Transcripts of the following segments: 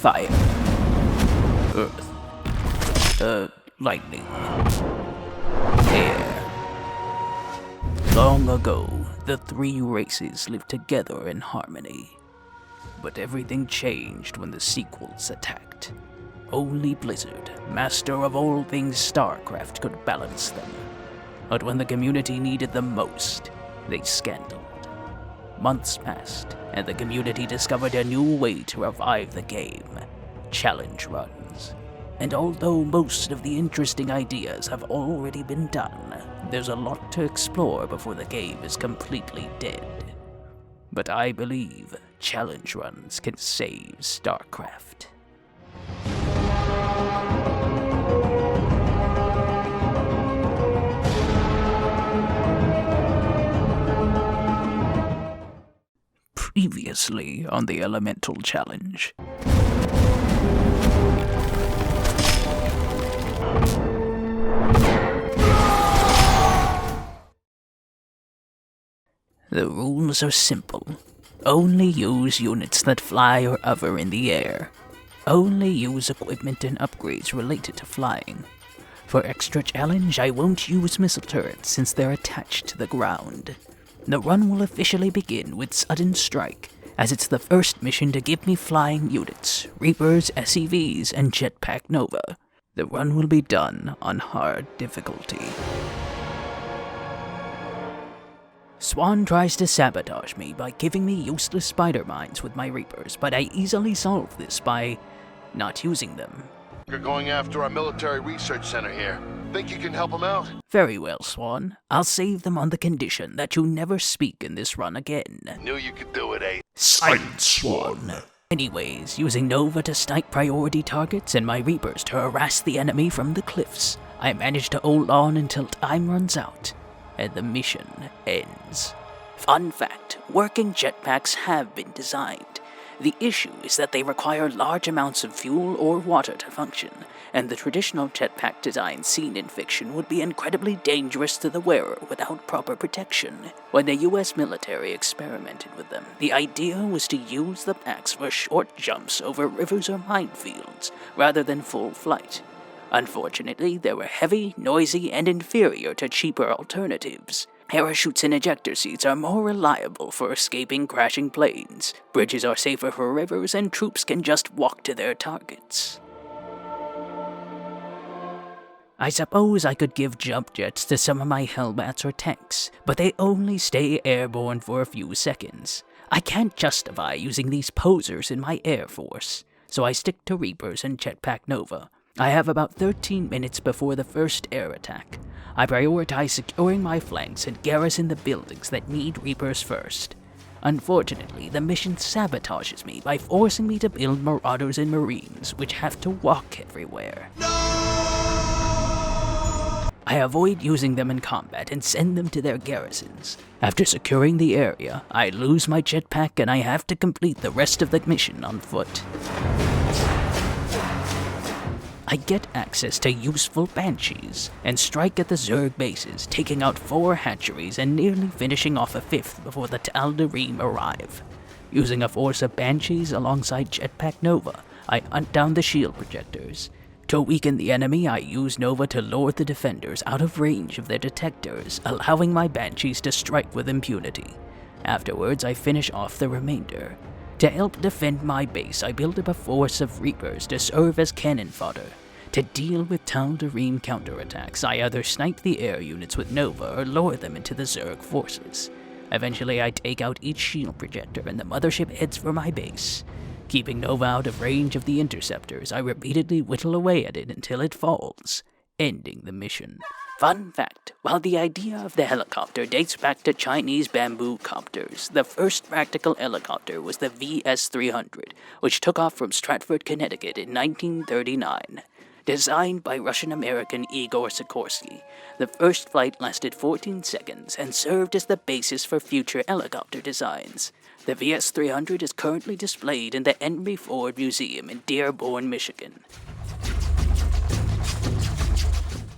Fire. Earth. Lightning. Air. Long ago, the three races lived together in harmony. But everything changed when the sequels attacked. Only Blizzard, master of all things Starcraft, could balance them. But when the community needed them most, they scandaled. Months passed, and the community discovered a new way to revive the game: challenge runs. And although most of the interesting ideas have already been done, there's a lot to explore before the game is completely dead. But I believe challenge runs can save Starcraft. Previously on the Elemental Challenge. The rules are simple. Only use units that fly or hover in the air. Only use equipment and upgrades related to flying. For extra challenge, I won't use missile turrets since they're attached to the ground. The run will officially begin with Sudden Strike, as it's the first mission to give me flying units, Reapers, SCVs, and Jetpack Nova. The run will be done on hard difficulty. Swan tries to sabotage me by giving me useless spider mines with my Reapers, but I easily solve this by not using them. You're going after our military research center here. Think you can help them out? Very well, Swan. I'll save them on the condition that you never speak in this run again. Knew you could do it, eh? Silence, Swan. Anyways, using Nova to snipe priority targets and my Reapers to harass the enemy from the cliffs, I managed to hold on until time runs out, and the mission ends. Fun fact, working jetpacks have been designed. The issue is that they require large amounts of fuel or water to function, and the traditional jetpack design seen in fiction would be incredibly dangerous to the wearer without proper protection. When the US military experimented with them, the idea was to use the packs for short jumps over rivers or minefields, rather than full flight. Unfortunately, they were heavy, noisy, and inferior to cheaper alternatives. Parachutes and ejector seats are more reliable for escaping crashing planes. Bridges are safer for rivers, and troops can just walk to their targets. I suppose I could give jump jets to some of my Hellbats or tanks, but they only stay airborne for a few seconds. I can't justify using these posers in my Air Force, so I stick to Reapers and Jetpack Nova. I have about 13 minutes before the first air attack. I prioritize securing my flanks and garrison the buildings that need Reapers first. Unfortunately, the mission sabotages me by forcing me to build Marauders and Marines, which have to walk everywhere. No! I avoid using them in combat and send them to their garrisons. After securing the area, I lose my jetpack and I have to complete the rest of the mission on foot. I get access to useful Banshees, and strike at the Zerg bases, taking out 4 hatcheries and nearly finishing off a 5th before the Tal'Darim arrive. Using a force of Banshees alongside Jetpack Nova, I hunt down the shield projectors. To weaken the enemy, I use Nova to lure the defenders out of range of their detectors, allowing my Banshees to strike with impunity. Afterwards, I finish off the remainder. To help defend my base, I build up a force of Reapers to serve as cannon fodder. To deal with Tal'Darim counterattacks, I either snipe the air units with Nova or lure them into the Zerg forces. Eventually, I take out each shield projector and the mothership heads for my base. Keeping Nova out of range of the interceptors, I repeatedly whittle away at it until it falls, ending the mission. Fun fact, while the idea of the helicopter dates back to Chinese bamboo copters, the first practical helicopter was the VS-300, which took off from Stratford, Connecticut in 1939. Designed by Russian-American Igor Sikorsky, the first flight lasted 14 seconds and served as the basis for future helicopter designs. The VS-300 is currently displayed in the Henry Ford Museum in Dearborn, Michigan.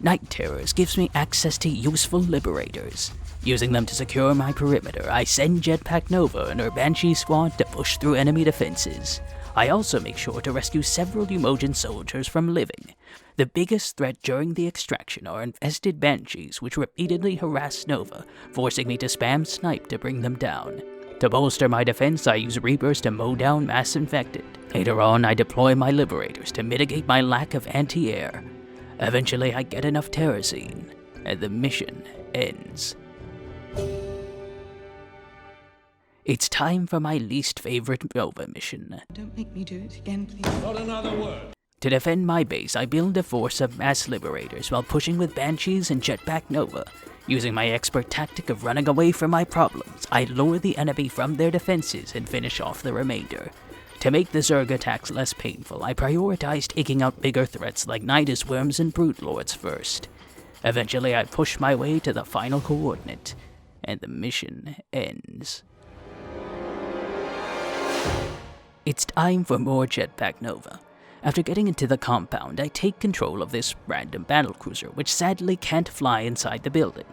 Night Terrors gives me access to useful Liberators. Using them to secure my perimeter, I send Jetpack Nova and her Banshee squad to push through enemy defenses. I also make sure to rescue several Umojan soldiers from living. The biggest threat during the extraction are infested banshees which repeatedly harass Nova, forcing me to spam snipe to bring them down. To bolster my defense, I use Reapers to mow down mass infected. Later on, I deploy my Liberators to mitigate my lack of anti-air. Eventually, I get enough terracine, and the mission ends. It's time for my least favorite Nova mission. Don't make me do it again, please. Not another word. To defend my base, I build a force of mass Liberators while pushing with Banshees and Jetpack Nova. Using my expert tactic of running away from my problems, I lure the enemy from their defenses and finish off the remainder. To make the Zerg attacks less painful, I prioritize taking out bigger threats like Nidus Worms and Brute Lords first. Eventually, I push my way to the final coordinate, and the mission ends. It's time for more Jetpack Nova. After getting into the compound, I take control of this random battlecruiser, which sadly can't fly inside the building.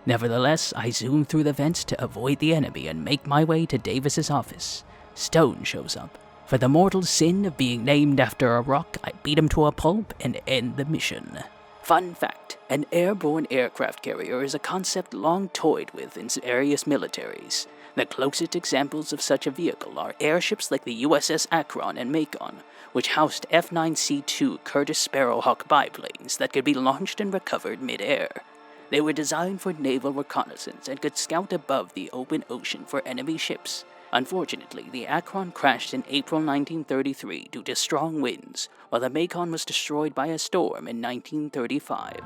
Nevertheless, I zoom through the vents to avoid the enemy and make my way to Davis's office. Stone shows up. For the mortal sin of being named after a rock, I beat him to a pulp and end the mission. Fun fact, an airborne aircraft carrier is a concept long toyed with in various militaries. The closest examples of such a vehicle are airships like the USS Akron and Macon, which housed F-9C2 Curtiss Sparrowhawk biplanes that could be launched and recovered mid-air. They were designed for naval reconnaissance and could scout above the open ocean for enemy ships. Unfortunately, the Akron crashed in April 1933 due to strong winds, while the Macon was destroyed by a storm in 1935.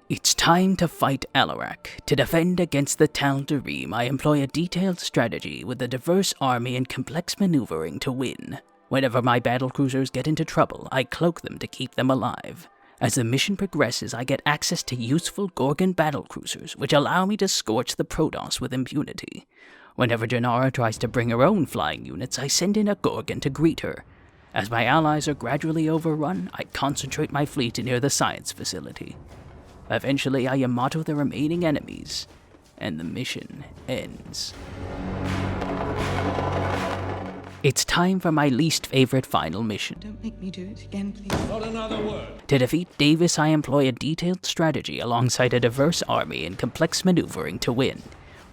It's time to fight Alarak. To defend against the Tal'Darim, I employ a detailed strategy with a diverse army and complex maneuvering to win. Whenever my battlecruisers get into trouble, I cloak them to keep them alive. As the mission progresses, I get access to useful Gorgon battlecruisers, which allow me to scorch the Protoss with impunity. Whenever Janara tries to bring her own flying units, I send in a Gorgon to greet her. As my allies are gradually overrun, I concentrate my fleet near the science facility. Eventually, I Yamato the remaining enemies, and the mission ends. It's time for my least favorite final mission. Don't make me do it again, please. Not another word. To defeat Davis, I employ a detailed strategy alongside a diverse army and complex maneuvering to win.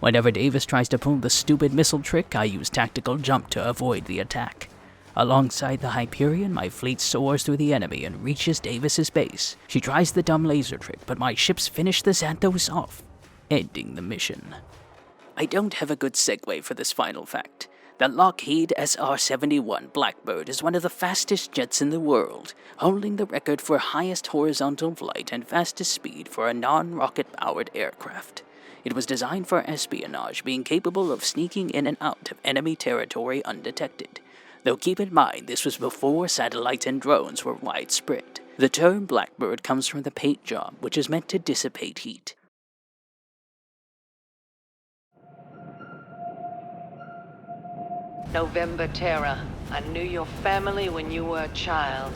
Whenever Davis tries to pull the stupid missile trick, I use tactical jump to avoid the attack. Alongside the Hyperion, my fleet soars through the enemy and reaches Davis's base. She tries the dumb laser trick, but my ships finish the Xanthos off, ending the mission. I don't have a good segue for this final fact. The Lockheed SR-71 Blackbird is one of the fastest jets in the world, holding the record for highest horizontal flight and fastest speed for a non-rocket-powered aircraft. It was designed for espionage, being capable of sneaking in and out of enemy territory undetected. Though keep in mind, this was before satellites and drones were widespread. The term Blackbird comes from the paint job, which is meant to dissipate heat. November Terror. I knew your family when you were a child.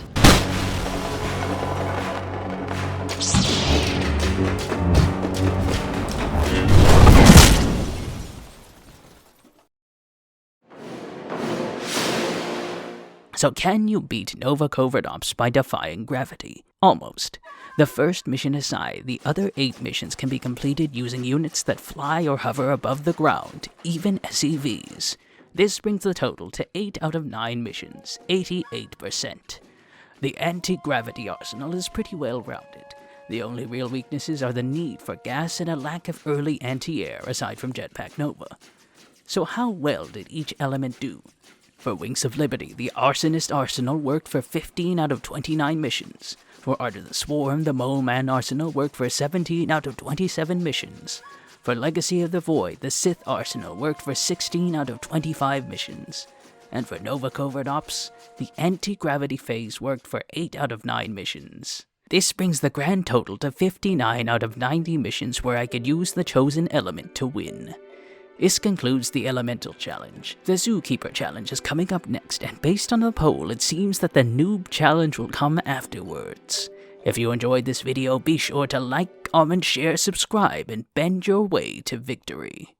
So can you beat Nova Covert Ops by defying gravity? Almost. The first mission aside, the other 8 missions can be completed using units that fly or hover above the ground, even SEVs. This brings the total to 8 out of 9 missions, 88%. The anti-gravity arsenal is pretty well rounded. The only real weaknesses are the need for gas and a lack of early anti-air aside from Jetpack Nova. So how well did each element do? For Wings of Liberty, the Arsonist Arsenal worked for 15 out of 29 missions. For Art of the Swarm, the Mole Man Arsenal worked for 17 out of 27 missions. For Legacy of the Void, the Sith Arsenal worked for 16 out of 25 missions. And for Nova Covert Ops, the anti-gravity phase worked for 8 out of 9 missions. This brings the grand total to 59 out of 90 missions where I could use the chosen element to win. This concludes the Elemental Challenge. The Zookeeper Challenge is coming up next, and based on the poll, it seems that the Noob Challenge will come afterwards. If you enjoyed this video, be sure to like, comment, share, subscribe, and bend your way to victory.